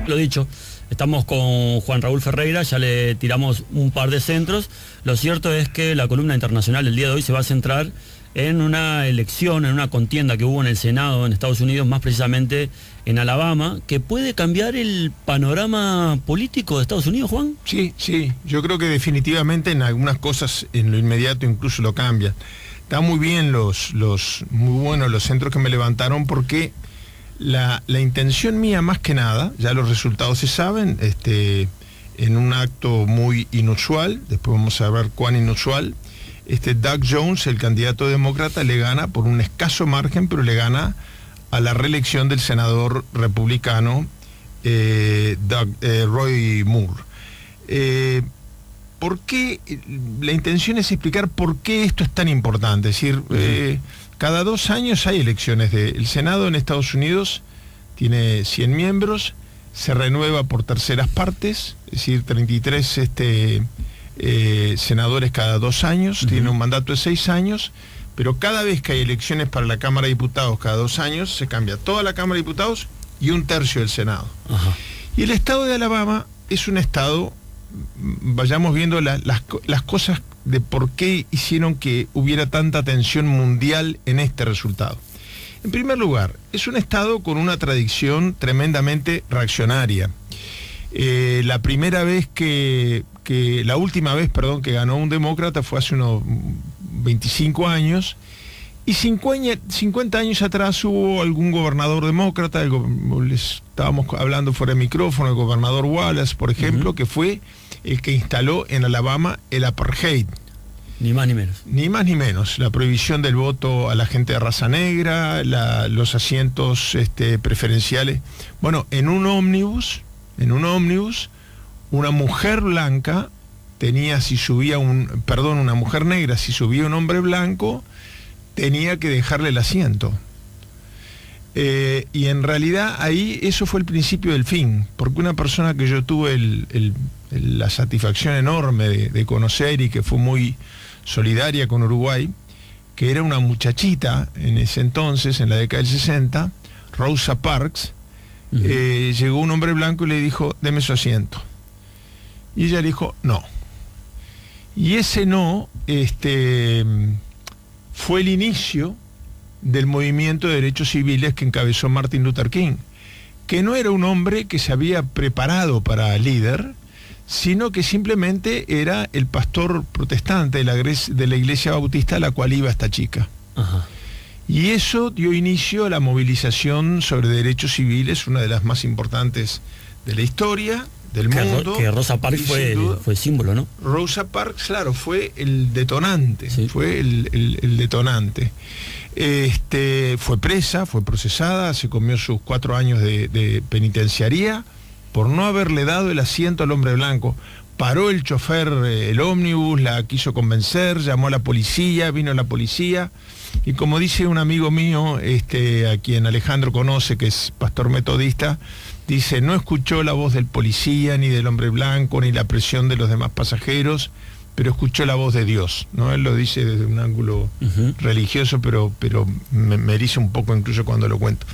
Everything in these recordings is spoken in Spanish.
Lo dicho, estamos con Juan Raúl Ferreira, ya le tiramos un par de centros. Lo cierto es que la columna internacional del día de hoy se va a centrar en una elección, en una contienda que hubo en el Senado en Estados Unidos, más precisamente en Alabama, que puede cambiar el panorama político de Estados Unidos, Juan. Sí, yo creo que definitivamente en algunas cosas en lo inmediato incluso lo cambian. Está muy bien muy buenos los centros que me levantaron, porque la intención mía, más que nada, ya los resultados se saben, en un acto muy inusual, después vamos a ver cuán inusual, Doug Jones, el candidato demócrata, le gana por un escaso margen, pero le gana a la reelección del senador republicano Roy Moore. ¿Por qué? La intención es explicar por qué esto es tan importante. Es decir, cada 2 años hay elecciones. El Senado en Estados Unidos tiene 100 miembros, se renueva por terceras partes, es decir, 33 senadores cada 2 años, tiene un mandato de 6 años, pero cada vez que hay elecciones para la Cámara de Diputados cada 2 años, se cambia toda la Cámara de Diputados y 1/3 del Senado. Ajá. Y el estado de Alabama es un estado, vayamos viendo las cosas de por qué hicieron que hubiera tanta tensión mundial en este resultado. En primer lugar, es un estado con una tradición tremendamente reaccionaria. La última vez que ganó un demócrata fue hace unos 25 años, y 50 años atrás hubo algún gobernador demócrata, les estábamos hablando fuera de micrófono, el gobernador Wallace, por ejemplo, que fue el que instaló en Alabama el apartheid. Ni más ni menos. Ni más ni menos. La prohibición del voto a la gente de raza negra, los asientos preferenciales. Bueno, en un ómnibus, una mujer blanca una mujer negra, si subía un hombre blanco, tenía que dejarle el asiento. Y en realidad ahí eso fue el principio del fin, porque una persona que yo tuve la satisfacción enorme de conocer y que fue muy solidaria con Uruguay, que era una muchachita en ese entonces, en la década del 60, Rosa Parks, llegó un hombre blanco y le dijo: deme su asiento. Y ella le dijo: no. Y ese no fue el inicio del movimiento de derechos civiles que encabezó Martin Luther King, que no era un hombre que se había preparado para líder, sino que simplemente era el pastor protestante de la iglesia bautista a la cual iba esta chica. Ajá. Y eso dio inicio a la movilización sobre derechos civiles, una de las más importantes de la historia del mundo. Que Rosa Parks fue símbolo, ¿no? Rosa Parks, claro, fue el detonante, sí. Fue el detonante. Fue presa, fue procesada, se comió sus 4 años de penitenciaría por no haberle dado el asiento al hombre blanco. Paró el chofer el ómnibus, la quiso convencer, llamó a la policía, vino la policía, y como dice un amigo mío, a quien Alejandro conoce, que es pastor metodista, dice: no escuchó la voz del policía, ni del hombre blanco, ni la presión de los demás pasajeros, pero escuchó la voz de Dios, ¿no? Él lo dice desde un ángulo religioso, pero me eriza un poco incluso cuando lo cuento.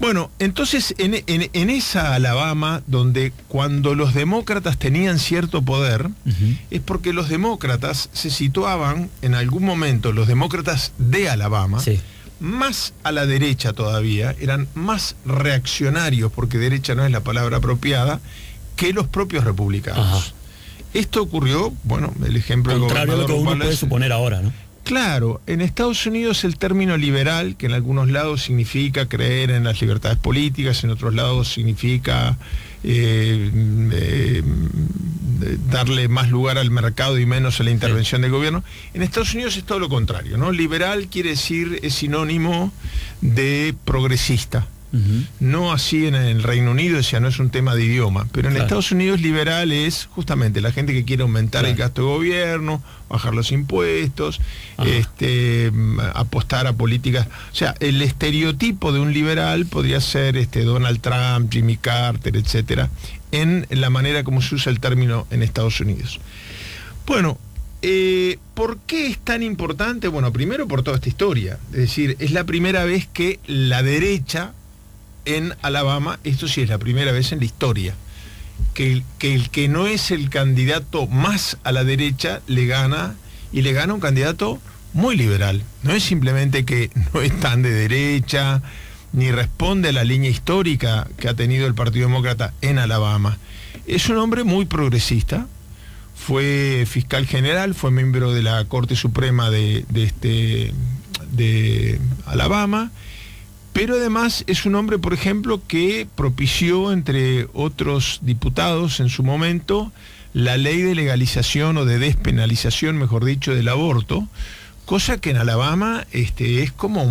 Bueno, entonces en esa Alabama, donde cuando los demócratas tenían cierto poder, es porque los demócratas se situaban en algún momento, los demócratas de Alabama, sí, más a la derecha todavía, eran más reaccionarios, porque derecha no es la palabra apropiada, que los propios republicanos. Ajá. Esto ocurrió, bueno, el ejemplo del gobernador Wallace. Contrario a lo que uno puede suponer ahora, ¿no? Claro, en Estados Unidos el término liberal, que en algunos lados significa creer en las libertades políticas, en otros lados significa darle más lugar al mercado y menos a la intervención del gobierno, en Estados Unidos es todo lo contrario, ¿no? Liberal quiere decir, es sinónimo de progresista. No así en el Reino Unido, o sea, no es un tema de idioma, pero en Estados Unidos liberal es justamente la gente que quiere aumentar el gasto de gobierno, bajar los impuestos, apostar a políticas. O sea, el estereotipo de un liberal podría ser Donald Trump, Jimmy Carter, etcétera, en la manera como se usa el término en Estados Unidos. Bueno, ¿por qué es tan importante? Bueno, primero por toda esta historia, es decir, es la primera vez que la derecha en Alabama, esto sí es la primera vez en la historia, que el que no es el candidato más a la derecha le gana, y le gana un candidato muy liberal. No es simplemente que no es tan de derecha, ni responde a la línea histórica que ha tenido el Partido Demócrata en Alabama. Es un hombre muy progresista, fue fiscal general, fue miembro de la Corte Suprema de Alabama, pero además es un hombre, por ejemplo, que propició, entre otros diputados en su momento, la ley de legalización o de despenalización, mejor dicho, del aborto, cosa que en Alabama es como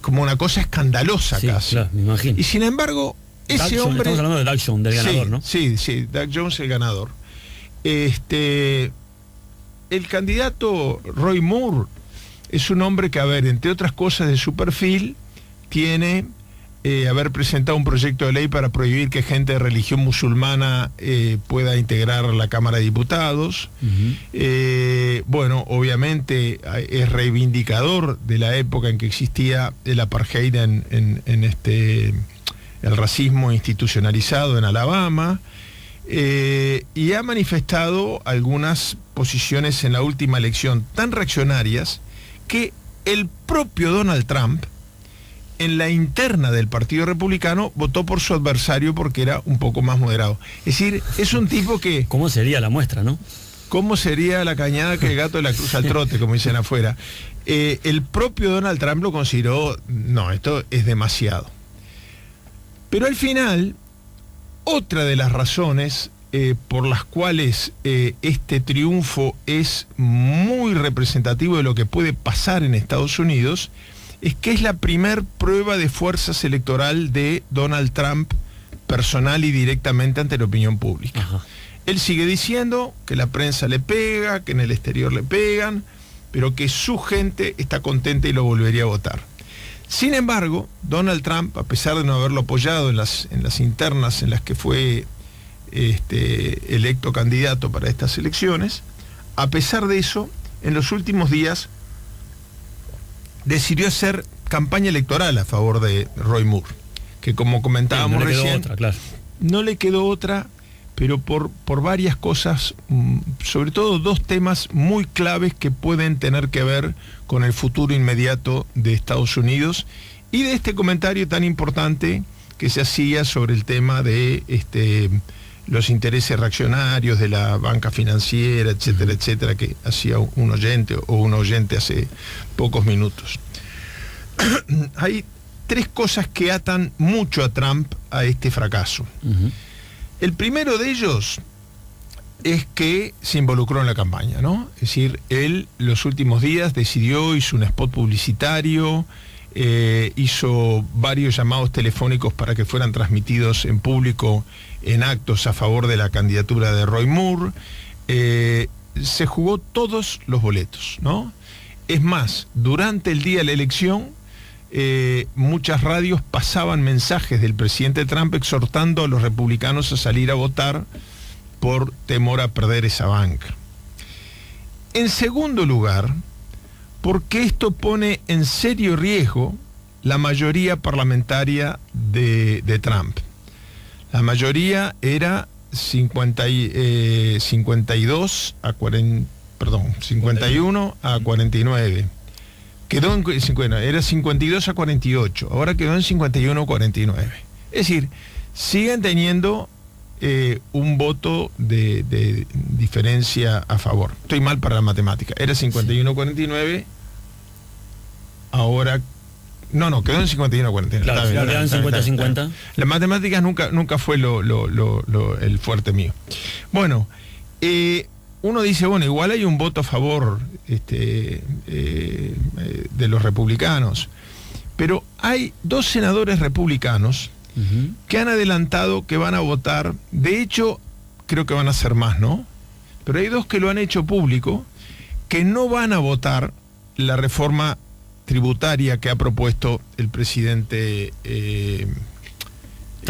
una cosa escandalosa, sí, casi. Claro, me imagino. Y sin embargo, ese hombre... Estamos hablando de Doug Jones, del ganador, ¿no? Sí, Doug Jones, el ganador. El candidato Roy Moore es un hombre que, a ver, entre otras cosas de su perfil, tiene haber presentado un proyecto de ley para prohibir que gente de religión musulmana pueda integrar la Cámara de Diputados. Uh-huh. Bueno, obviamente es reivindicador de la época en que existía el apartheid el racismo institucionalizado en Alabama, y ha manifestado algunas posiciones en la última elección tan reaccionarias que el propio Donald Trump, en la interna del Partido Republicano, votó por su adversario porque era un poco más moderado. Es decir, es un tipo que... ¿Cómo sería la muestra, no? ¿Cómo sería la cañada que el gato la cruza al trote, como dicen afuera? El propio Donald Trump lo consideró, no, esto es demasiado. Pero al final, otra de las razones por las cuales este triunfo es muy representativo de lo que puede pasar en Estados Unidos es que es la primer prueba de fuerzas electoral de Donald Trump personal y directamente ante la opinión pública. Ajá. Él sigue diciendo que la prensa le pega, que en el exterior le pegan, pero que su gente está contenta y lo volvería a votar. Sin embargo, Donald Trump, a pesar de no haberlo apoyado en las internas en las que fue electo candidato para estas elecciones, a pesar de eso, en los últimos días decidió hacer campaña electoral a favor de Roy Moore, que como comentábamos recién, no le quedó otra, pero por varias cosas, sobre todo dos temas muy claves que pueden tener que ver con el futuro inmediato de Estados Unidos y de este comentario tan importante que se hacía sobre el tema de los intereses reaccionarios de la banca financiera, etcétera, etcétera, que hacía un oyente hace pocos minutos. Hay tres cosas que atan mucho a Trump a este fracaso. Uh-huh. El primero de ellos es que se involucró en la campaña, ¿no? Es decir, él los últimos días hizo un spot publicitario, hizo varios llamados telefónicos para que fueran transmitidos en público en actos a favor de la candidatura de Roy Moore. Se jugó todos los boletos, ¿no? Es más, durante el día de la elección, muchas radios pasaban mensajes del presidente Trump exhortando a los republicanos a salir a votar por temor a perder esa banca. En segundo lugar, porque esto pone en serio riesgo la mayoría parlamentaria de Trump. La mayoría era 51 a 49. Quedó en 50, era 52 a 48, ahora quedó en 51 a 49. Es decir, siguen teniendo un voto de diferencia a favor. Estoy mal para la matemática. Era 51 a 49, ahora... No, quedó en 51 a 49. Claro, quedó en 50 a 50. Las matemáticas nunca fue el fuerte mío. Bueno, uno dice, bueno, igual hay un voto a favor de los republicanos, pero hay dos senadores republicanos uh-huh. que han adelantado que van a votar. De hecho, creo que van a ser más, ¿no? Pero hay dos que lo han hecho público, que no van a votar la reforma tributaria que ha propuesto el presidente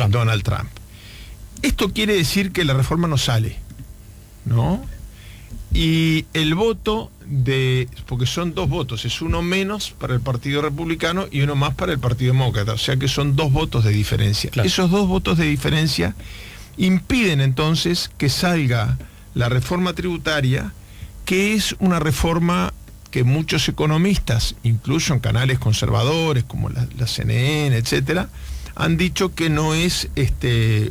Donald Trump. Esto quiere decir que la reforma no sale, ¿no? y el voto porque son 2 votos, es uno menos para el Partido Republicano y uno más para el Partido Demócrata, o sea que son 2 votos de diferencia. Claro. Esos 2 votos de diferencia impiden entonces que salga la reforma tributaria, que es una reforma que muchos economistas, incluso en canales conservadores como la CNN, etcétera, han dicho que no es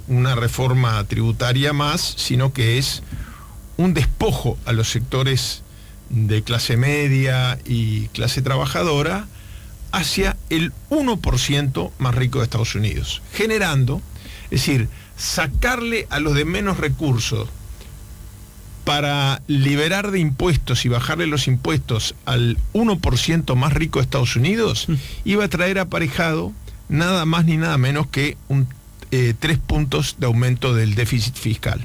una reforma tributaria más, sino que es un despojo a los sectores de clase media y clase trabajadora hacia el 1% más rico de Estados Unidos, generando, es decir, sacarle a los de menos recursos para liberar de impuestos y bajarle los impuestos al 1% más rico de Estados Unidos, iba a traer aparejado nada más ni nada menos que 3 puntos de aumento del déficit fiscal.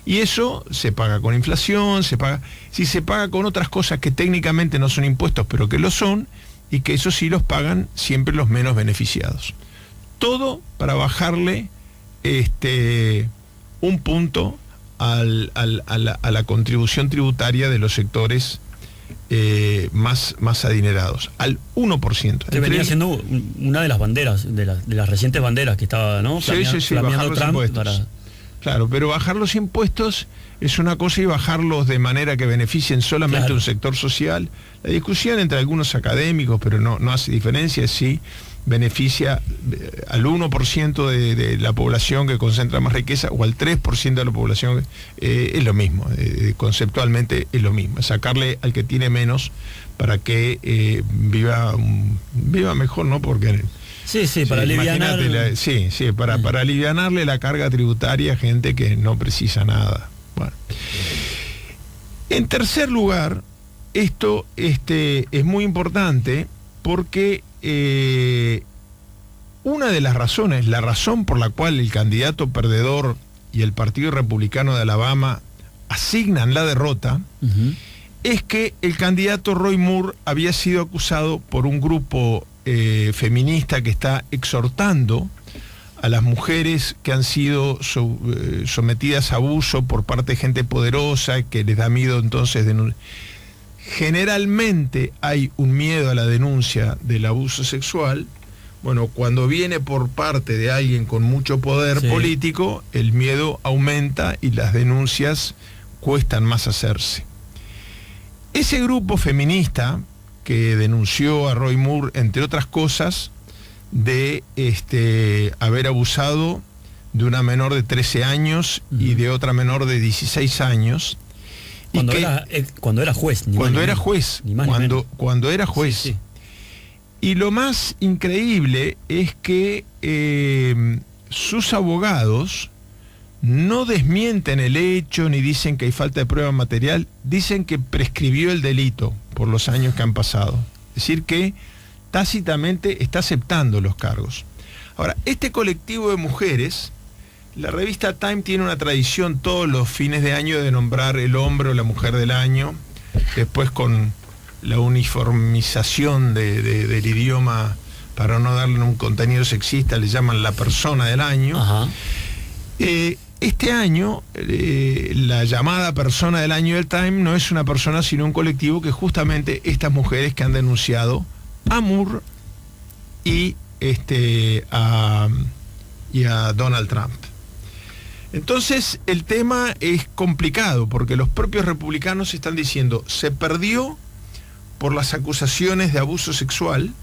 Y eso se paga con inflación, se paga con otras cosas que técnicamente no son impuestos, pero que lo son, y que eso sí los pagan siempre los menos beneficiados. Todo para bajarle un punto a la contribución tributaria de los sectores más adinerados, al 1%. Que venía siendo una de las banderas, de las recientes banderas que estaba, ¿no? Flameando Trump para... Claro, pero bajar los impuestos es una cosa y bajarlos de manera que beneficien solamente un sector social. La discusión entre algunos académicos, pero no hace diferencia si beneficia al 1% de la población que concentra más riqueza o al 3% de la población, es lo mismo, conceptualmente es lo mismo, sacarle al que tiene menos para que viva mejor, ¿no? Porque... Sí, para alivianar... para alivianarle la carga tributaria a gente que no precisa nada. Bueno. En tercer lugar, esto es muy importante porque una de las razones, la razón por la cual el candidato perdedor y el Partido Republicano de Alabama asignan la derrota, es que el candidato Roy Moore había sido acusado por un grupo feminista que está exhortando a las mujeres que han sido sometidas a abuso por parte de gente poderosa, que les da miedo entonces denunciar. Generalmente hay un miedo a la denuncia del abuso sexual. Bueno, cuando viene por parte de alguien con mucho poder político, el miedo aumenta y las denuncias cuestan más hacerse. Ese grupo feminista que denunció a Roy Moore, entre otras cosas, de haber abusado de una menor de 13 años y de otra menor de 16 años. Cuando era juez. Cuando era juez. Sí. Y lo más increíble es que sus abogados no desmienten el hecho ni dicen que hay falta de prueba material, dicen que prescribió el delito por los años que han pasado. Es decir, que tácitamente está aceptando los cargos. Ahora, este colectivo de mujeres, la revista Time tiene una tradición todos los fines de año de nombrar el hombre o la mujer del año, después con la uniformización del idioma, para no darle un contenido sexista, le llaman la persona del año. Este año, la llamada persona del año del Time no es una persona, sino un colectivo que justamente estas mujeres que han denunciado a Moore y a Donald Trump. Entonces, el tema es complicado, porque los propios republicanos están diciendo, se perdió por las acusaciones de abuso sexual,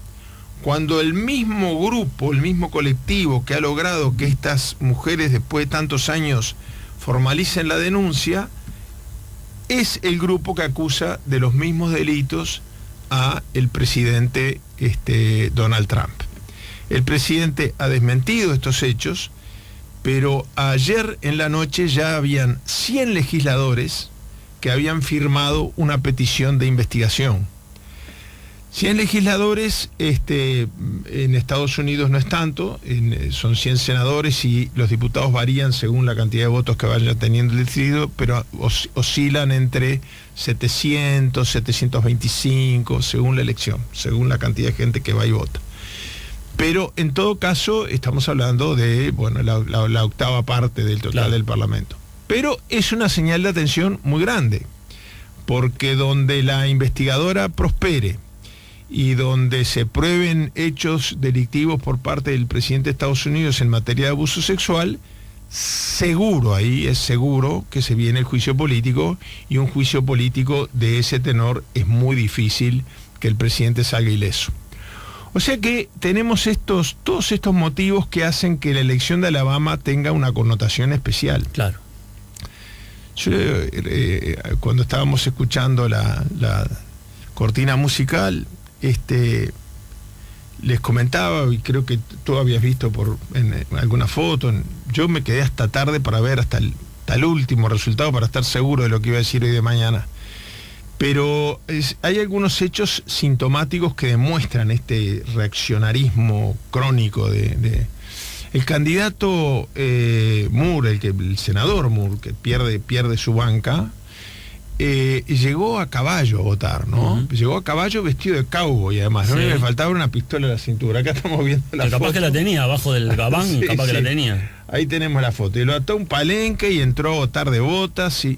cuando el mismo grupo, el mismo colectivo que ha logrado que estas mujeres después de tantos años formalicen la denuncia, es el grupo que acusa de los mismos delitos a el presidente Donald Trump. El presidente ha desmentido estos hechos, pero ayer en la noche ya habían 100 legisladores que habían firmado una petición de investigación. 100 legisladores, en Estados Unidos no es tanto, son 100 senadores y los diputados varían según la cantidad de votos que vaya teniendo el distrito, pero oscilan entre 700, 725, según la elección, según la cantidad de gente que va y vota. Pero en todo caso estamos hablando de la octava parte del total del Parlamento. Pero es una señal de atención muy grande, porque donde la investigadora prospere y donde se prueben hechos delictivos por parte del presidente de Estados Unidos en materia de abuso sexual, seguro, ahí es seguro que se viene el juicio político, y un juicio político de ese tenor es muy difícil que el presidente salga ileso. O sea que tenemos todos estos motivos que hacen que la elección de Alabama tenga una connotación especial. Claro. Yo, cuando estábamos escuchando la cortina musical, les comentaba, y creo que tú habías visto en alguna foto, yo me quedé hasta tarde para ver hasta el último resultado, para estar seguro de lo que iba a decir hoy de mañana. Pero hay algunos hechos sintomáticos que demuestran este reaccionarismo crónico de el candidato Moore, el senador Moore, que pierde su banca, llegó a caballo a votar, ¿no? Uh-huh. Llegó a caballo vestido de cowboy, además, ¿no? Sí. Le faltaba una pistola en la cintura. Acá estamos viendo la foto. Capaz que la tenía, abajo del gabán, sí, capaz que la tenía. Ahí tenemos la foto. Y lo ató a un palenque y entró a votar de botas. Es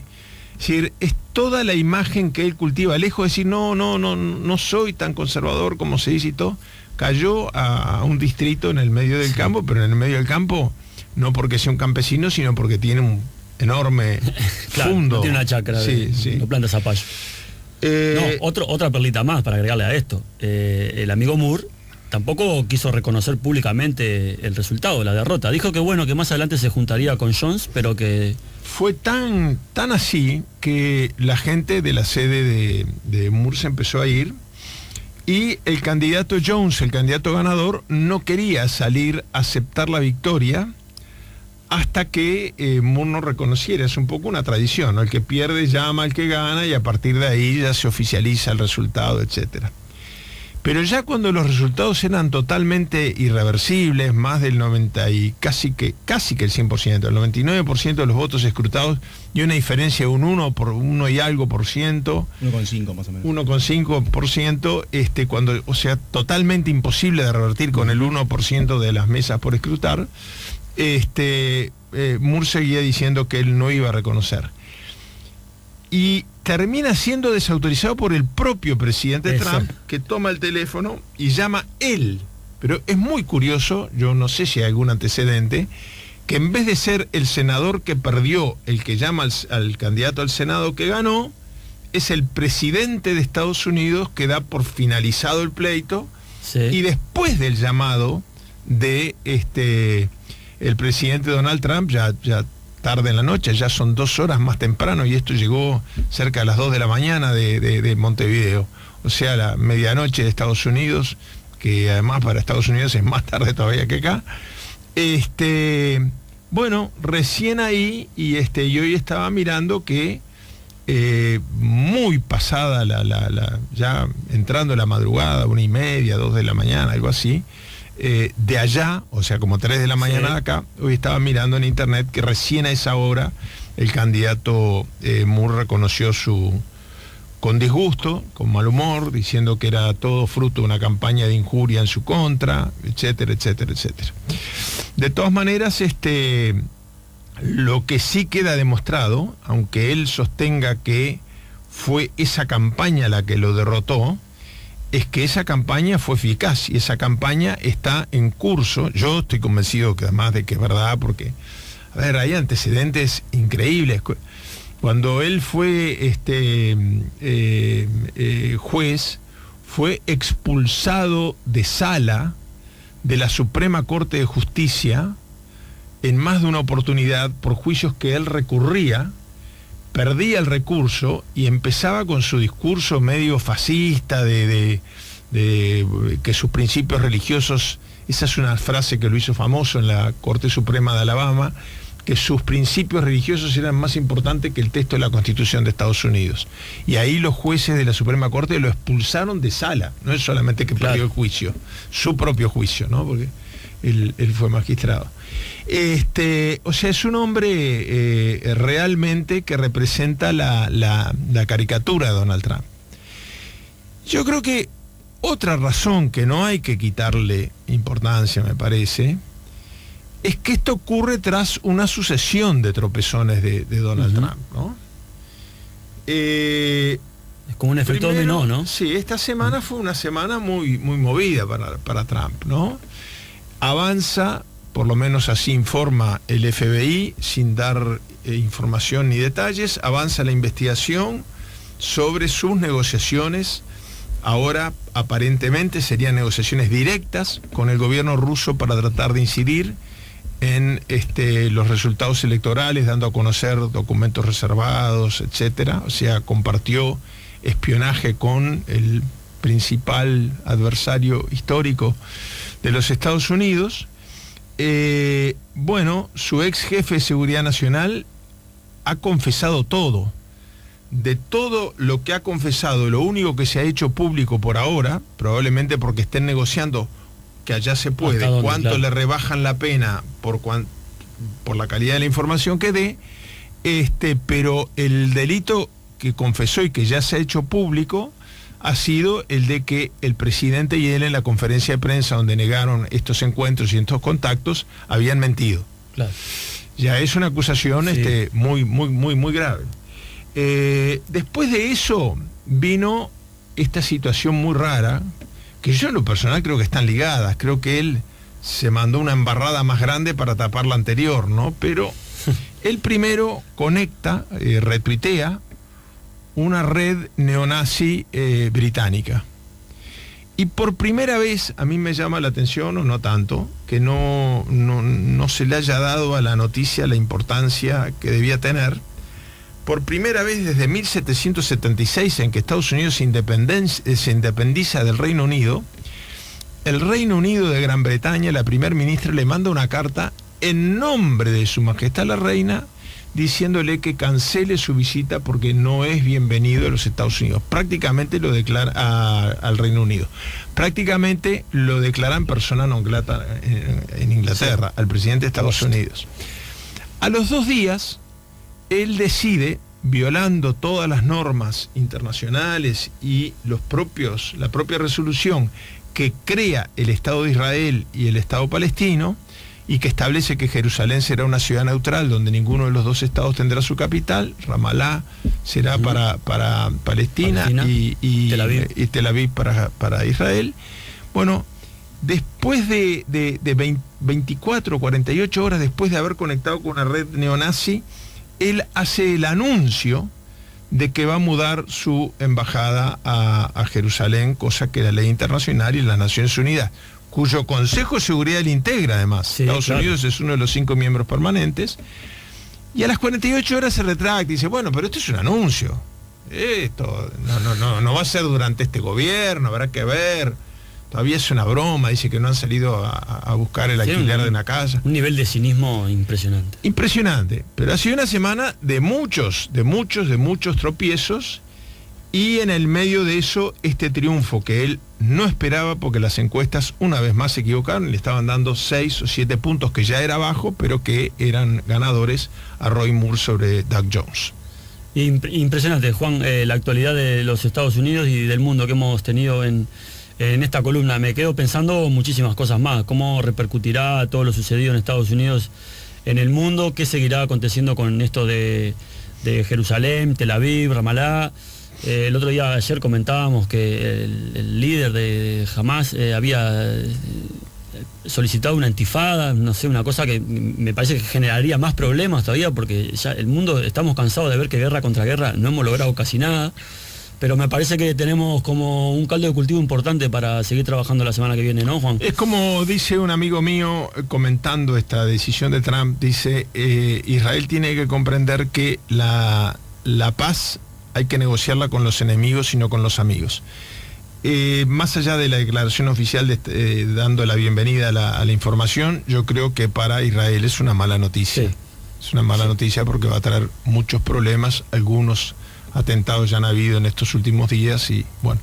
decir, es toda la imagen que él cultiva, lejos de decir, no soy tan conservador como se dice y todo. Cayó a un distrito en el medio del campo, pero en el medio del campo, no porque sea un campesino, sino porque tiene un enorme claro, fundo. Tiene una chacra, no planta zapallo. Otra perlita más para agregarle a esto. El amigo Moore tampoco quiso reconocer públicamente el resultado, la derrota. Dijo que bueno, que más adelante se juntaría con Jones, pero que... Fue tan así que la gente de la sede de Moore se empezó a ir, y el candidato Jones, el candidato ganador, no quería salir a aceptar la victoria hasta que Moore no reconociera. Es un poco una tradición, ¿no? El que pierde llama al que gana y a partir de ahí ya se oficializa el resultado, etcétera. Pero ya cuando los resultados eran totalmente irreversibles, más del 90 y casi que el 100%, el 99% de los votos escrutados, y una diferencia de un 1 y algo por ciento. 1,5 más o menos. 1,5%, cuando, o sea, totalmente imposible de revertir con el 1% de las mesas por escrutar, Moore seguía diciendo que él no iba a reconocer. Y termina siendo desautorizado por el propio presidente Trump, que toma el teléfono y llama él. Pero es muy curioso, yo no sé si hay algún antecedente, que en vez de ser el senador que perdió, el que llama al candidato al Senado que ganó, es el presidente de Estados Unidos que da por finalizado el pleito, sí. Y después del llamado de el presidente Donald Trump, ya tarde en la noche, ya son 2 horas más temprano, y esto llegó cerca de las 2 de la mañana de Montevideo, o sea, la medianoche de Estados Unidos, que además para Estados Unidos es más tarde todavía que acá. Bueno, recién ahí, y hoy estaba mirando que muy pasada ya entrando la madrugada, 1:30, 2 de la mañana, algo así, de allá, o sea, como 3 de la mañana de acá, hoy estaba mirando en internet que recién a esa hora el candidato Moore reconoció con disgusto, con mal humor, diciendo que era todo fruto de una campaña de injuria en su contra, etcétera, etcétera, etcétera. De todas maneras, lo que sí queda demostrado, aunque él sostenga que fue esa campaña la que lo derrotó, es que esa campaña fue eficaz y esa campaña está en curso. Yo estoy convencido que además de que es verdad, porque, a ver, hay antecedentes increíbles. Cuando él fue juez, fue expulsado de sala de la Suprema Corte de Justicia en más de una oportunidad por juicios que él recurría, perdía el recurso y empezaba con su discurso medio fascista de que sus principios religiosos, esa es una frase que lo hizo famoso en la Corte Suprema de Alabama, que sus principios religiosos eran más importantes que el texto de la Constitución de Estados Unidos. Y ahí los jueces de la Suprema Corte lo expulsaron de sala. No es solamente que perdió el juicio, su propio juicio, ¿no? Porque él fue magistrado. O sea, es un hombre realmente que representa la caricatura de Donald Trump. Yo creo que otra razón que no hay que quitarle importancia, me parece, es que esto ocurre tras una sucesión de tropezones de Donald Trump, ¿no? Es como un efecto dominó, ¿no? Sí, esta semana fue una semana muy, muy movida para Trump, ¿no? Avanza, por lo menos así informa el FBI, sin dar información ni detalles, avanza la investigación sobre sus negociaciones. Ahora aparentemente serían negociaciones directas con el gobierno ruso para tratar de incidir en los resultados electorales, dando a conocer documentos reservados, etcétera. O sea, compartió espionaje con el principal adversario histórico de los Estados Unidos. Bueno, su ex jefe de Seguridad Nacional ha confesado todo. De todo lo que ha confesado, lo único que se ha hecho público por ahora, probablemente porque estén negociando, que allá se puede, cuánto le rebajan la pena por la calidad de la información que dé, pero el delito que confesó y que ya se ha hecho público ha sido el de que el presidente y él en la conferencia de prensa donde negaron estos encuentros y estos contactos habían mentido. Claro. Ya es una acusación muy, muy, muy, muy grave. Después de eso vino esta situación muy rara, que yo en lo personal creo que están ligadas. Creo que él se mandó una embarrada más grande para tapar la anterior, ¿no? Pero él primero conecta, retuitea una red neonazi británica. Y por primera vez a mí me llama la atención, o no tanto, que no se le haya dado a la noticia la importancia que debía tener. Por primera vez desde 1776, en que Estados Unidos se independiza del Reino Unido, el Reino Unido de Gran Bretaña, la primer ministra le manda una carta en nombre de Su Majestad la Reina, diciéndole que cancele su visita porque no es bienvenido a los Estados Unidos. Prácticamente lo declara al Reino Unido. Prácticamente lo declaran persona non grata en Inglaterra, al presidente de Estados Unidos. A los 2 días, él decide, violando todas las normas internacionales y la propia resolución que crea el Estado de Israel y el Estado palestino, y que establece que Jerusalén será una ciudad neutral donde ninguno de los dos estados tendrá su capital, Ramallah será para Palestina y Tel Aviv para Israel. Bueno, después de 24 o 48 horas después de haber conectado con una red neonazi, él hace el anuncio de que va a mudar su embajada a Jerusalén, cosa que la ley internacional y las Naciones Unidas, cuyo Consejo de Seguridad le integra además. Sí, Estados Unidos es uno de los 5 miembros permanentes, y a las 48 horas se retracta y dice, bueno, pero esto es un anuncio, esto no va a ser durante este gobierno, habrá que ver, todavía es una broma, dice que no han salido a buscar el alquiler de una casa. Un nivel de cinismo impresionante. Impresionante, pero ha sido una semana de muchos tropiezos, y en el medio de eso este triunfo que él no esperaba, porque las encuestas una vez más se equivocaron, le estaban dando 6 o 7 puntos, que ya era bajo, pero que eran ganadores, a Roy Moore sobre Doug Jones. Impresionante, Juan, la actualidad de los Estados Unidos y del mundo que hemos tenido en esta columna. Me quedo pensando muchísimas cosas más, cómo repercutirá todo lo sucedido en Estados Unidos en el mundo, qué seguirá aconteciendo con esto de Jerusalén, Tel Aviv, Ramallah. El otro día, ayer comentábamos que el líder de Hamas había solicitado una intifada, no sé, una cosa que me parece que generaría más problemas todavía, porque ya el mundo, estamos cansados de ver que guerra contra guerra no hemos logrado casi nada, pero me parece que tenemos como un caldo de cultivo importante para seguir trabajando la semana que viene, ¿no, Juan? Es como dice un amigo mío comentando esta decisión de Trump, dice, Israel tiene que comprender que la paz hay que negociarla con los enemigos y no con los amigos. Más allá de la declaración oficial dando la bienvenida a la información, yo creo que para Israel es una mala noticia. Sí. Es una mala noticia porque va a traer muchos problemas. Algunos atentados ya han habido en estos últimos días y, bueno,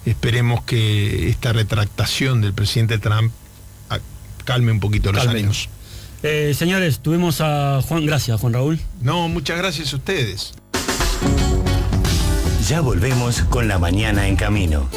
esperemos que esta retractación del presidente Trump calme un poquito los ánimos. Señores, tuvimos a Juan. Gracias, Juan Raúl. No, muchas gracias a ustedes. Ya volvemos con La Mañana en Camino.